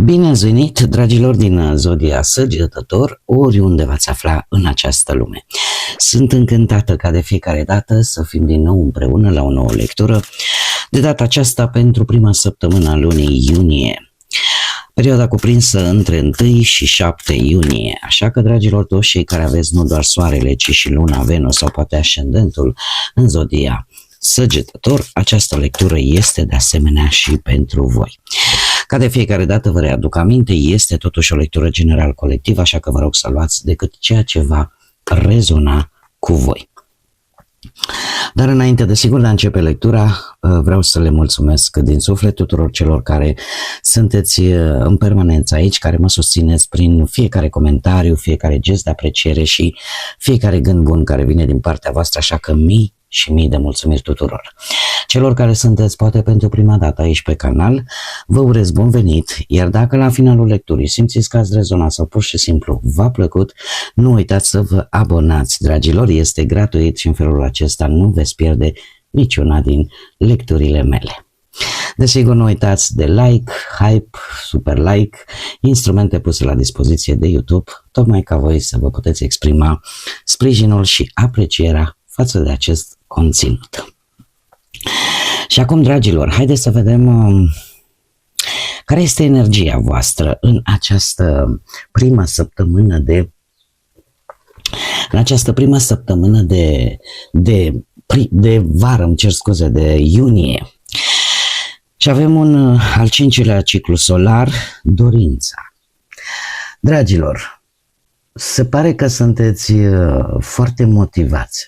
Bine ați venit, dragilor din Zodia Săgetător, oriunde v-ați afla în această lume. Sunt încântată ca de fiecare dată să fim din nou împreună la o nouă lectură, de data aceasta pentru prima săptămână a lunii iunie, perioada cuprinsă între 1 și 7 iunie, așa că, dragilor, toți cei care aveți nu doar soarele, ci și luna, Venus sau poate ascendentul în Zodia Săgetător, această lectură este de asemenea și pentru voi. Ca de fiecare dată vă readuc aminte, este totuși o lectură general colectivă, așa că vă rog să luați decât ceea ce va rezona cu voi. Dar înainte, desigur, de a începe lectura, vreau să le mulțumesc din suflet tuturor celor care sunteți în permanență aici, care mă susțineți prin fiecare comentariu, fiecare gest de apreciere și fiecare gând bun care vine din partea voastră, așa că mii și mii de mulțumiri tuturor. Celor care sunteți poate pentru prima dată aici pe canal, vă urez bun venit, iar dacă la finalul lecturii simțiți că ați rezonat sau pur și simplu v-a plăcut, nu uitați să vă abonați, dragilor, este gratuit și în felul acesta nu veți pierde niciuna din lecturile mele. Desigur, nu uitați de like, hype, super like, instrumente puse la dispoziție de YouTube, tocmai ca voi să vă puteți exprima sprijinul și aprecierea față de acest conținut. Și acum, dragilor, haideți să vedem care este energia voastră în această primă săptămână de vară, îmi cer scuze, de iunie. Și avem un al 5-lea ciclu solar, dorința. Dragilor, se pare că sunteți foarte motivați,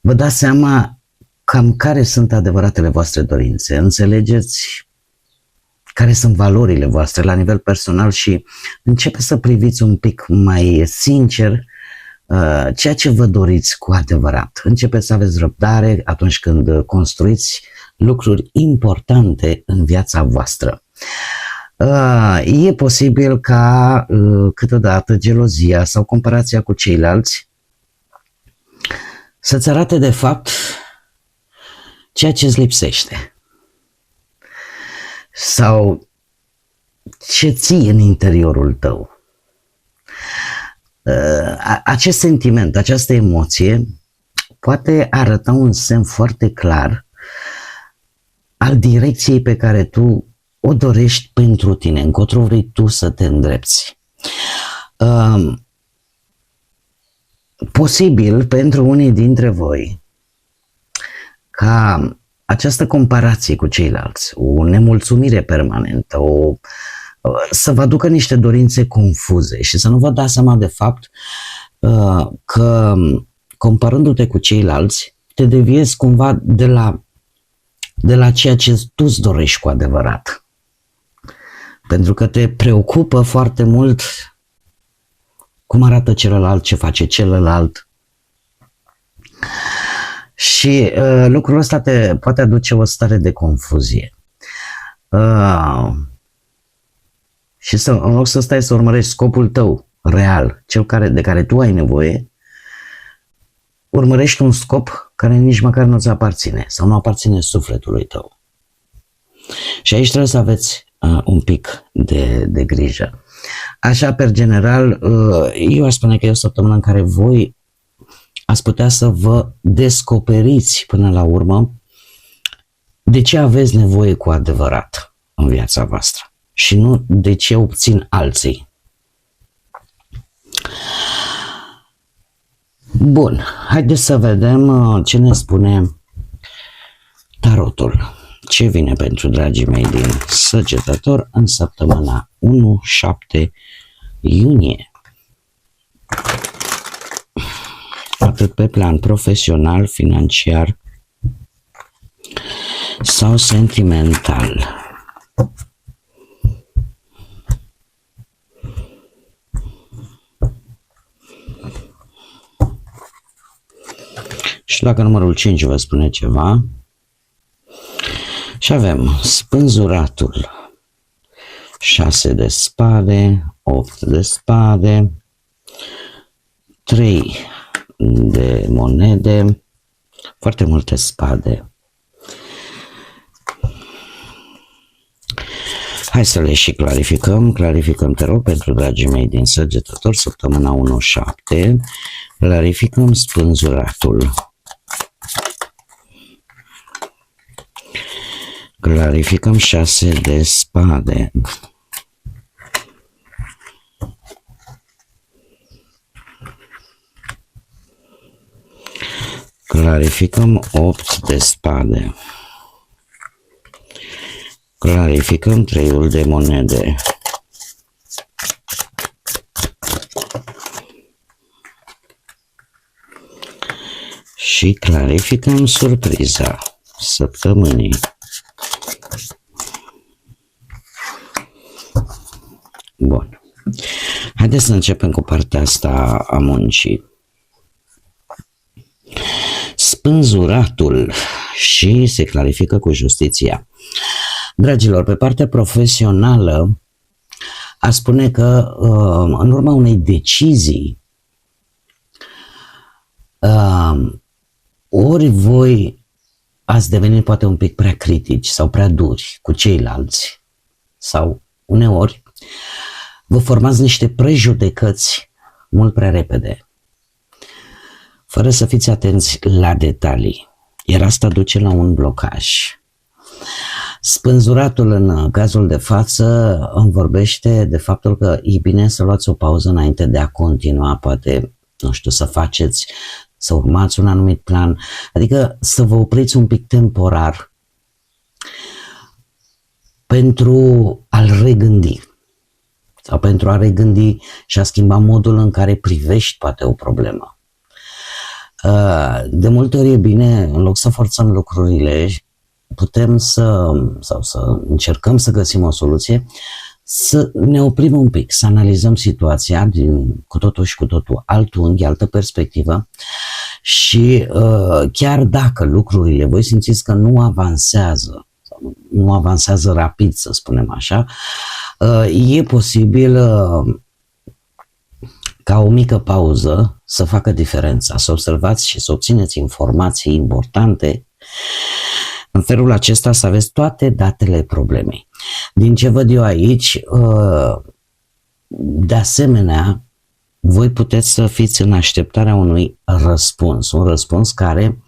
vă dați seama cam care sunt adevăratele voastre dorințe, înțelegeți care sunt valorile voastre la nivel personal și începeți să priviți un pic mai sincer ceea ce vă doriți cu adevărat. Începeți să aveți răbdare atunci când construiți lucruri importante în viața voastră. E posibil ca câteodată gelozia sau comparația cu ceilalți să-ți arate de fapt ceea ce îți lipsește sau ce ții în interiorul tău. Acest sentiment, această emoție poate arăta un semn foarte clar al direcției pe care tu o dorești pentru tine, încotro vrei tu să te îndrepți. Posibil pentru unii dintre voi ca această comparație cu ceilalți, o nemulțumire permanentă, să vă aducă niște dorințe confuze și să nu vă dați seama de fapt că comparându-te cu ceilalți te deviezi cumva de la ceea ce tu îți dorești cu adevărat. Pentru că te preocupă foarte mult cum arată celălalt, ce face celălalt. Și lucrul ăsta te poate aduce o stare de confuzie. Și în loc să stai să urmărești scopul tău real, cel de care tu ai nevoie, urmărești un scop care nici măcar nu ți aparține sau nu aparține sufletului tău. Și aici trebuie să aveți un pic de grijă. Așa, per general, eu aș spune că e o săptămână în care voi ați putea să vă descoperiți până la urmă de ce aveți nevoie cu adevărat în viața voastră și nu de ce obțin alții. Bun, haideți să vedem ce ne spune tarotul. Ce vine pentru dragii mei din Săgetător în săptămâna 1-7 iunie? Atât pe plan profesional, financiar sau sentimental. Și dacă numărul 5 vă spune ceva. Și avem spânzuratul, 6 de spade, 8 de spade, 3 de monede, foarte multe spade, Hai să le și clarificăm. Clarificăm, te rog, pentru dragii mei din Săgetător, săptămâna 1-7. Clarificăm spânzuratul. Clarificăm 6 de spade. Clarificăm 8 de spade. Clarificăm 3-ul de monede. Și clarificăm surpriza săptămânii. Bun. Haideți să începem cu partea asta a muncii. Spânzuratul și se clarifică cu justiția. Dragilor, pe partea profesională, a spune că în urma unei decizii, ori voi ați devenit poate un pic prea critici sau prea duri cu ceilalți, sau uneori vă formați niște prejudecăți mult prea repede, fără să fiți atenți la detalii, iar asta duce la un blocaj. Spânzuratul în cazul de față îmi vorbește de faptul că e bine să luați o pauză înainte de a continua, poate, nu știu, să urmați un anumit plan, adică să vă opriți un pic temporar pentru a-l regândi sau pentru a regândi și a schimba modul în care privești poate o problemă. De multe ori e bine, în loc să forțăm lucrurile, putem să încercăm să găsim o soluție, să ne oprim un pic, să analizăm situația cu totul și cu totul alt unghi, altă perspectivă și chiar dacă lucrurile voi simțiți că nu avansează rapid, să spunem așa, e posibil ca o mică pauză să facă diferența, să observați și să obțineți informații importante. În felul acesta să aveți toate datele problemei. Din ce văd eu aici, de asemenea, voi puteți să fiți în așteptarea unui răspuns. Un răspuns care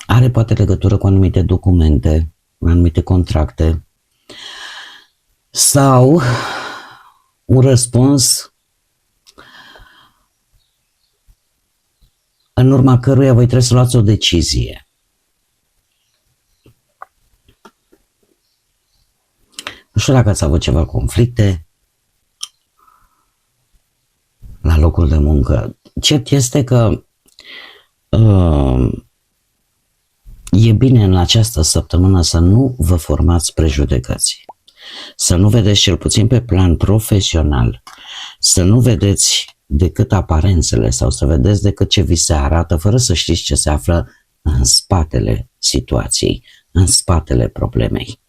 are poate legătură cu anumite documente, anumite contracte sau un răspuns în urma căruia voi trebuie să luați o decizie. Nu știu dacă ați avut ceva conflicte la locul de muncă. Cert este că e bine în această săptămână să nu vă formați prejudecăți. Să nu vedeți, cel puțin pe plan profesional, să nu vedeți decât aparențele sau să vedeți decât ce vi se arată, fără să știți ce se află în spatele situației, în spatele problemei.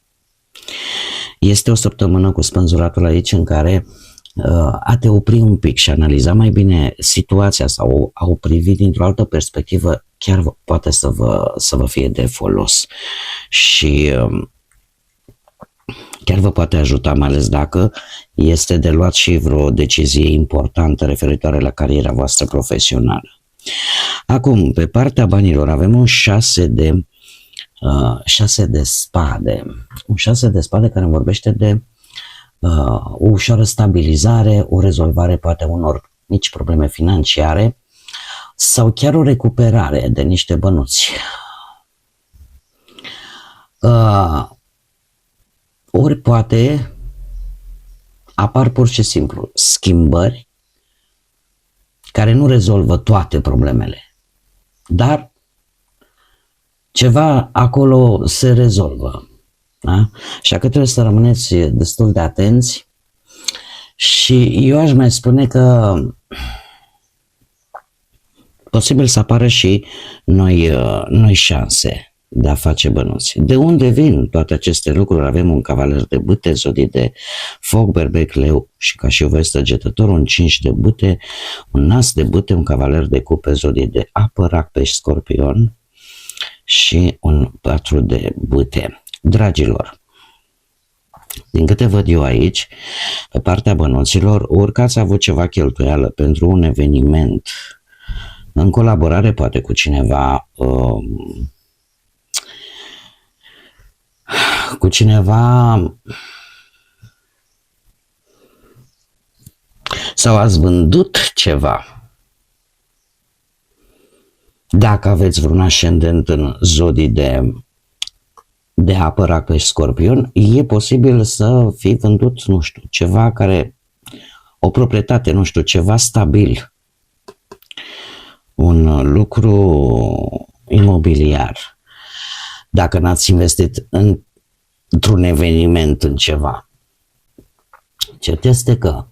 Este o săptămână cu spânzuratul aici în care a te opri un pic și analiza mai bine situația sau a o privi dintr-o altă perspectivă chiar poate să vă fie de folos și chiar vă poate ajuta, mai ales dacă este de luat și vreo decizie importantă referitoare la cariera voastră profesională. Acum, pe partea banilor avem un 6 de spade. Un 6 de spade care îmi vorbește de o ușoară stabilizare, o rezolvare poate unor mici probleme financiare sau chiar o recuperare de niște bănuți. Ori poate apar pur și simplu schimbări care nu rezolvă toate problemele, dar ceva acolo se rezolvă. Da? Așa că trebuie să rămâneți destul de atenți și eu aș mai spune că posibil să apară și noi șanse de a face bănuți. De unde vin toate aceste lucruri? Avem un cavaler de bâte, zodii de foc, berbec, leu și ca și voi Săgetător, un 5 de bâte, un nas de bâte, un cavaler de cupe, zodii de apă, rac, pești, scorpion și un 4 de bâte. Dragilor, din câte văd eu aici, pe partea bănuților, orică ați avut ceva cheltuială pentru un eveniment, în colaborare poate cu cineva, sau ați vândut ceva. Dacă aveți vreun ascendent în zodii de apă, racă și scorpion, e posibil să fi vândut, nu știu, ceva care, o proprietate, nu știu, ceva stabil, un lucru imobiliar. Dacă n-ați investit într-un eveniment, în ceva. Cert este că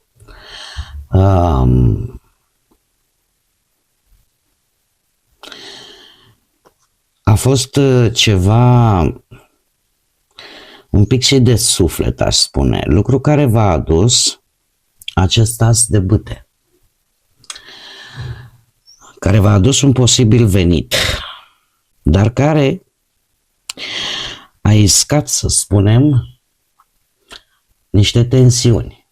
a fost ceva un pic și de suflet, aș spune, lucru care v-a adus acest as de bâte, care v-a adus un posibil venit, dar care a iscat, să spunem, niște tensiuni.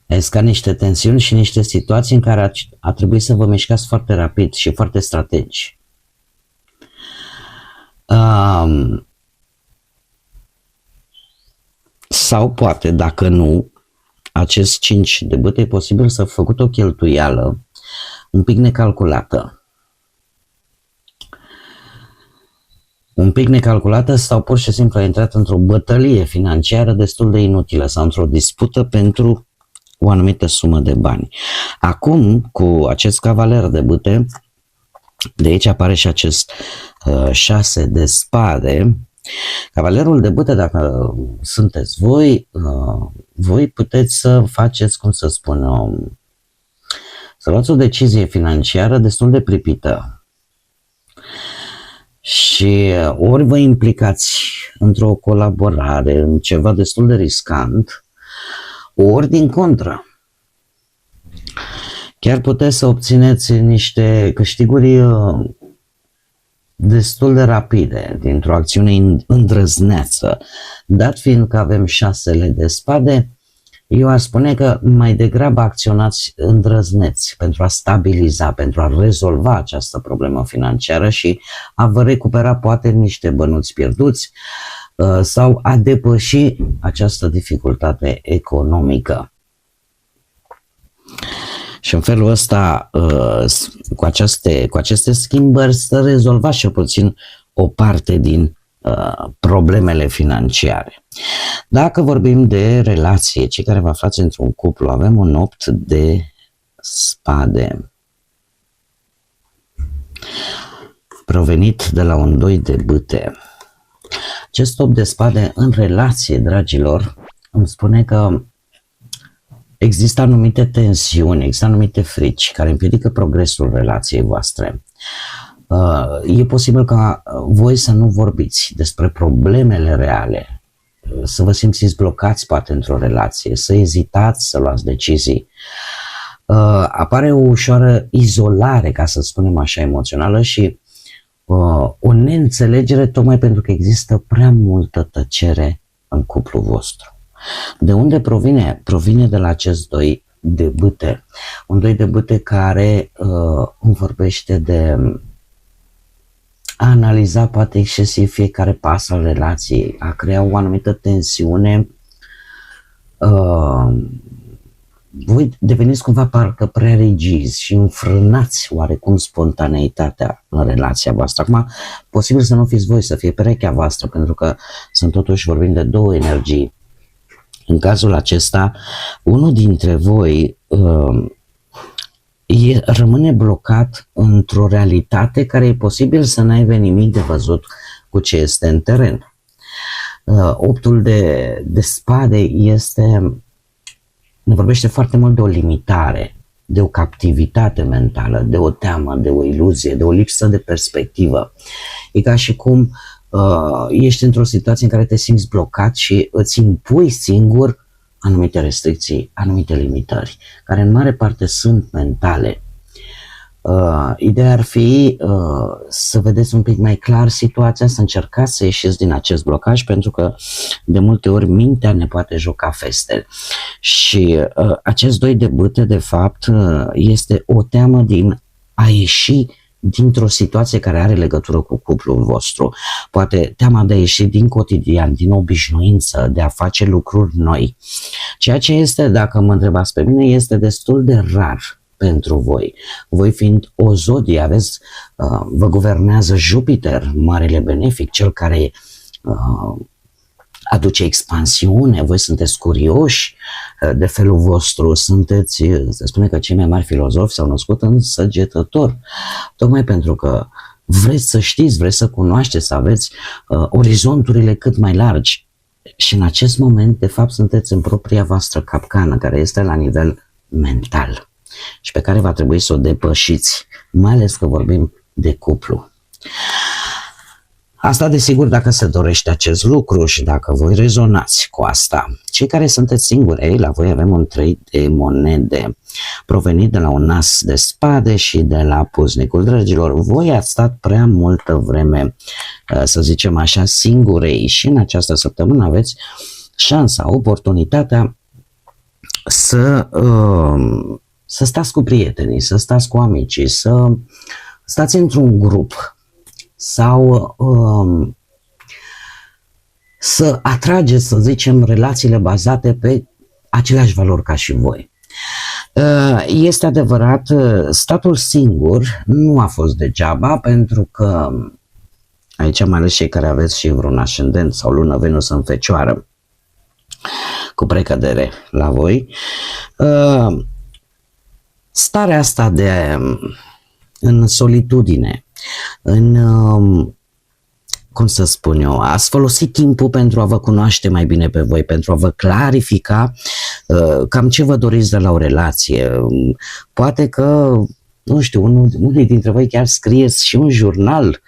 A iscat niște tensiuni și niște situații în care a trebuit să vă mișcați foarte rapid și foarte strategici. Sau poate, dacă nu, acest 5 de bâte e posibil să fi făcut o cheltuială un pic necalculată. Un pic necalculată sau pur și simplu a intrat într-o bătălie financiară destul de inutilă sau într-o dispută pentru o anumită sumă de bani. Acum, cu acest cavaler de bâte, de aici apare și acest 6 de spade. Cavalerul de bâte, dacă sunteți voi, voi puteți să faceți, cum să spun, să luați o decizie financiară destul de pripită. Și ori vă implicați într-o colaborare, în ceva destul de riscant, ori din contră. Chiar puteți să obțineți niște câștiguri destul de rapide dintr-o acțiune îndrăzneață. Dat fiind că avem 6 de spade, eu aș spune că mai degrabă acționați îndrăzneți pentru a stabiliza, pentru a rezolva această problemă financiară și a vă recupera poate niște bănuți pierduți sau a depăși această dificultate economică. Și în felul ăsta, cu aceste schimbări, să rezolvați și puțin o parte din problemele financiare. Dacă vorbim de relație, cei care vă aflați într-un cuplu, avem un 8 de spade provenit de la un 2 de bâte. Acest 8 de spade în relație, dragilor, îmi spune că există anumite tensiuni, există anumite frici care împiedică progresul relației voastre. E posibil ca voi să nu vorbiți despre problemele reale, să vă simțiți blocați poate într-o relație, să ezitați să luați decizii. Apare o ușoară izolare, ca să spunem așa, emoțională și o neînțelegere tocmai pentru că există prea multă tăcere în cuplul vostru. De unde provine? Provine de la acest 2 de bâte. Un 2 de bâte care îmi vorbește de a analiza poate excesiv fiecare pas al relației, a crea o anumită tensiune. Voi deveniți cumva parcă prea rigizi și înfrânați oarecum spontaneitatea în relația voastră. Acum, posibil să nu fiți voi, să fie perechea voastră, pentru că sunt totuși vorbim de două energii. În cazul acesta, unul dintre voi rămâne blocat într-o realitate care e posibil să n-aibă nimic de văzut cu ce este în teren. Optul de spade ne vorbește foarte mult de o limitare, de o captivitate mentală, de o teamă, de o iluzie, de o lipsă de perspectivă. E ca și cum ești într-o situație în care te simți blocat și îți impui singur anumite restricții, anumite limitări, care în mare parte sunt mentale. Ideea ar fi să vedeți un pic mai clar situația, să încercați să ieșiți din acest blocaj, pentru că de multe ori mintea ne poate juca feste. Și acest 2 de bâte, de fapt, este o teamă din a ieși dintr-o situație care are legătură cu cuplul vostru. Poate teama de a ieși din cotidian, din obișnuință, de a face lucruri noi. Ceea ce este, dacă mă întrebați pe mine, este destul de rar pentru voi. Voi fiind o zodie, aveți, vă guvernează Jupiter, marele benefic, cel care aduce expansiune, voi sunteți curioși de felul vostru, sunteți, se spune că cei mai mari filozofi s-au născut în Săgetător, tocmai pentru că vreți să știți, vreți să cunoașteți, să aveți orizonturile cât mai largi. Și în acest moment, de fapt, sunteți în propria voastră capcană, care este la nivel mental și pe care va trebui să o depășiți, mai ales că vorbim de cuplu. Asta, desigur, dacă se dorește acest lucru și dacă voi rezonați cu asta. Cei care sunteți singuri, la voi avem un 3 de monede, provenit de la un as de spade și de la puznicul. Dragilor, voi ați stat prea multă vreme, să zicem așa, singurei și în această săptămână aveți șansa, oportunitatea să stați cu prietenii, să stați cu amicii, să stați într-un grup sau să atrageți, să zicem, relațiile bazate pe aceleași valori ca și voi. Este adevărat, statul singur nu a fost degeaba, pentru că aici mai ales cei care aveți și vreun ascendent sau lună Venus în Fecioară, cu precădere la voi, starea asta în solitudine, cum să spun eu, ați folosit timpul pentru a vă cunoaște mai bine pe voi, pentru a vă clarifica cam ce vă doriți de la o relație. Poate că, nu știu, unii dintre voi chiar scrieți și un jurnal,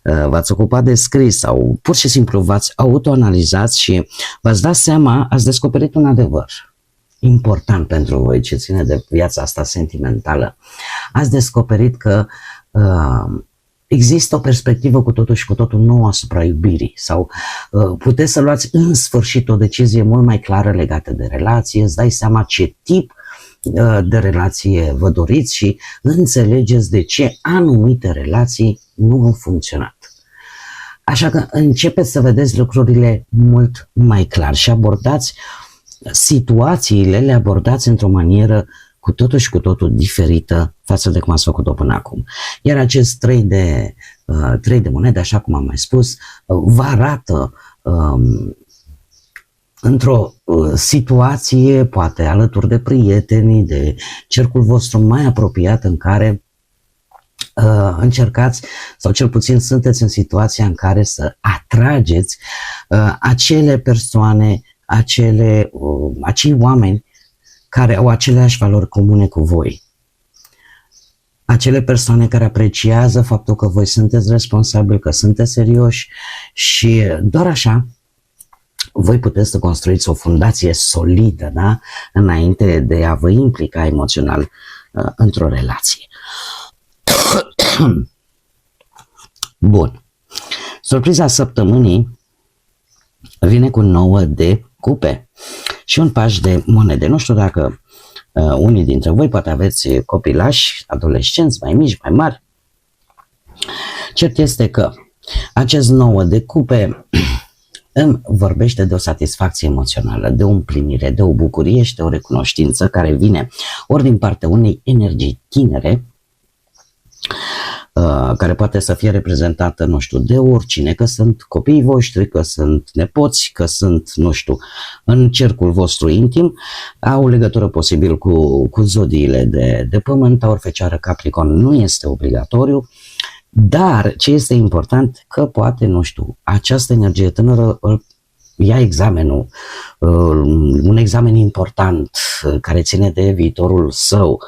v-ați ocupat de scris sau pur și simplu v-ați autoanalizat și v-ați dat seama, ați descoperit un adevăr important pentru voi, ce ține de viața asta sentimentală. Ați descoperit că există o perspectivă cu totul și cu totul nouă asupra iubirii sau puteți să luați în sfârșit o decizie mult mai clară legată de relație, îți dai seama ce tip de relație vă doriți și înțelegeți de ce anumite relații nu au funcționat. Așa că începeți să vedeți lucrurile mult mai clar și abordați situațiile, le abordați într-o manieră cu totul și cu totul diferită față de cum ați făcut-o până acum. Iar acest 3 de monede, așa cum am mai spus, vă arată într-o situație, poate alături de prietenii, de cercul vostru mai apropiat, în care încercați, sau cel puțin sunteți în situația în care să atrageți acele persoane, acei oameni care au aceleași valori comune cu voi. Acele persoane care apreciază faptul că voi sunteți responsabili, că sunteți serioși și doar așa voi puteți să construiți o fundație solidă, da? Înainte de a vă implica emoțional într-o relație. Bun. Surpriza săptămânii vine cu 9 de cupe și un paș de monede. Nu știu dacă unii dintre voi poate aveți copilași, adolescenți, mai mici, mai mari. Cert este că acest 9 de cupe îmi vorbește de o satisfacție emoțională, de o împlinire, de o bucurie și de o recunoștință care vine ori din partea unei energii tinere, care poate să fie reprezentată, nu știu, de oricine, că sunt copiii voștri, că sunt nepoți, că sunt, nu știu, în cercul vostru intim, au legătură posibil cu zodiile de pământ, ori Fecioară, Capricorn, nu este obligatoriu, dar ce este important, că poate, nu știu, această energie tânără ia examenul, un examen important care ține de viitorul său,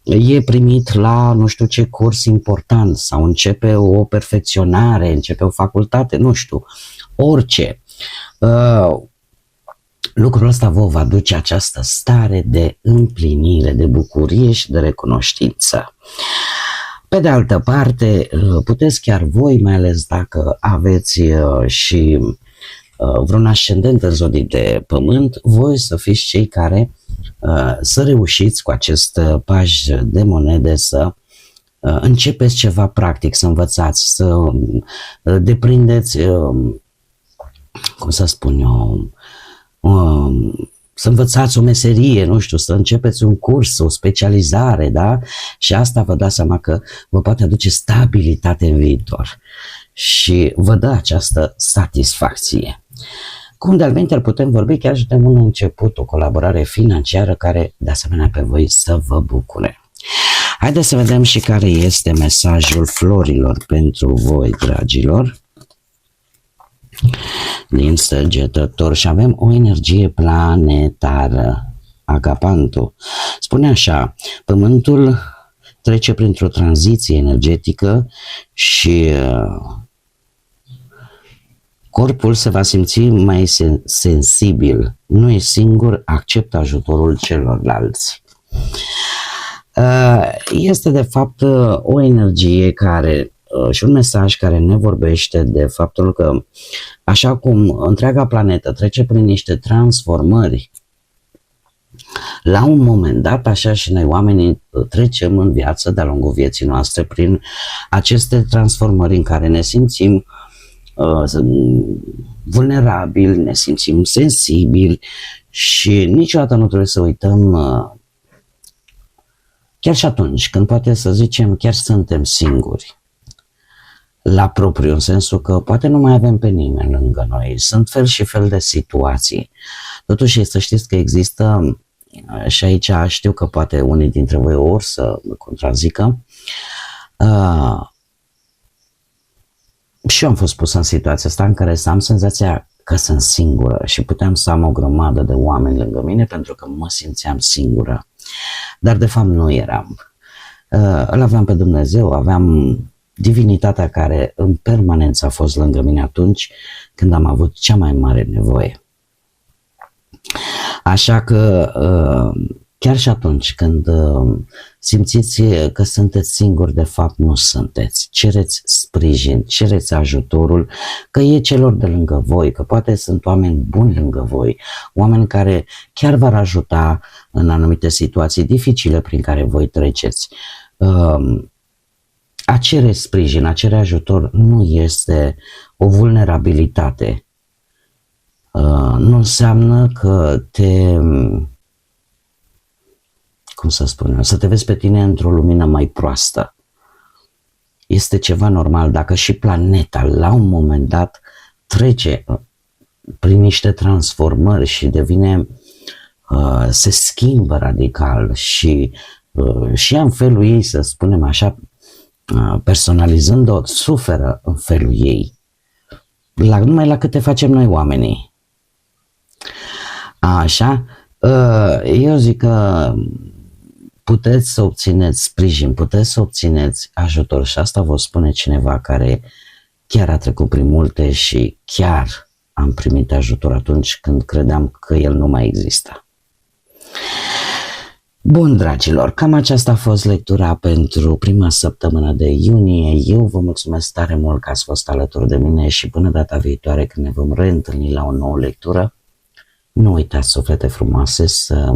e primit la nu știu ce curs important sau începe o perfecționare, începe o facultate, nu știu, orice. Lucrul ăsta vă va duce această stare de împlinire, de bucurie și de recunoștință. Pe de altă parte, puteți chiar voi, mai ales dacă aveți și vreun ascendent în zodii de pământ, voi să fiți cei care să reușiți cu acest paj de monede să începeți ceva practic, să învățați, să deprindeți, cum să spun eu, să învățați o meserie, nu știu, să începeți un curs, o specializare, da? Și asta vă dați seama că vă poate aduce stabilitate în viitor și vă dă această satisfacție. Cum de-al minte putem vorbi chiar și de un început, o colaborare financiară care de asemenea pe voi să vă bucure. Haideți să vedem și care este mesajul florilor pentru voi, dragilor, din Săgetător. Și avem o energie planetară, Agapantul. Spune așa: Pământul trece printr-o tranziție energetică și corpul se va simți mai sensibil. Nu e singur, acceptă ajutorul celorlalți. Este de fapt o energie care și un mesaj care ne vorbește de faptul că așa cum întreaga planetă trece prin niște transformări, la un moment dat, așa și noi oamenii trecem în viață de-a lungul vieții noastre prin aceste transformări în care ne simțim vulnerabili, ne simțim sensibili și niciodată nu trebuie să uităm, chiar și atunci când poate să zicem chiar suntem singuri la propriu, în sensul că poate nu mai avem pe nimeni lângă noi, sunt fel și fel de situații. Totuși să știți că există, și aici știu că poate unii dintre voi or să mă contrazică, și eu am fost pus în situația asta în care să am senzația că sunt singură și puteam să am o grămadă de oameni lângă mine pentru că mă simțeam singură. Dar de fapt nu eram. Îl aveam pe Dumnezeu, aveam divinitatea care în permanență a fost lângă mine atunci când am avut cea mai mare nevoie. Așa că chiar și atunci când simțiți că sunteți singuri, de fapt nu sunteți. Cereți sprijin, cereți ajutorul, că e celor de lângă voi, că poate sunt oameni buni lângă voi, oameni care chiar v-ar ajuta în anumite situații dificile prin care voi treceți. A cere sprijin, a cere ajutor nu este o vulnerabilitate. Nu înseamnă că cum să spun eu, să te vezi pe tine într-o lumină mai proastă. Este ceva normal. Dacă și planeta la un moment dat trece prin niște transformări și devine, se schimbă radical și în felul ei, să spunem așa, personalizând-o, suferă în felul ei. Numai la cât te facem noi oamenii. Așa, eu zic că puteți să obțineți sprijin, puteți să obțineți ajutor și asta vă spune cineva care chiar a trecut prin multe și chiar am primit ajutor atunci când credeam că el nu mai există. Bun, dragilor, cam aceasta a fost lectura pentru prima săptămână de iunie. Eu vă mulțumesc tare mult că ați fost alături de mine și până data viitoare când ne vom reîntâlni la o nouă lectură, nu uitați, suflete frumoase, să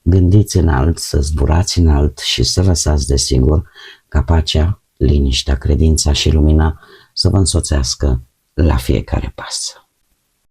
gândiți înalt, să zburați înalt și să lăsați desigur ca pacea, liniștea, credința și lumina să vă însoțească la fiecare pas.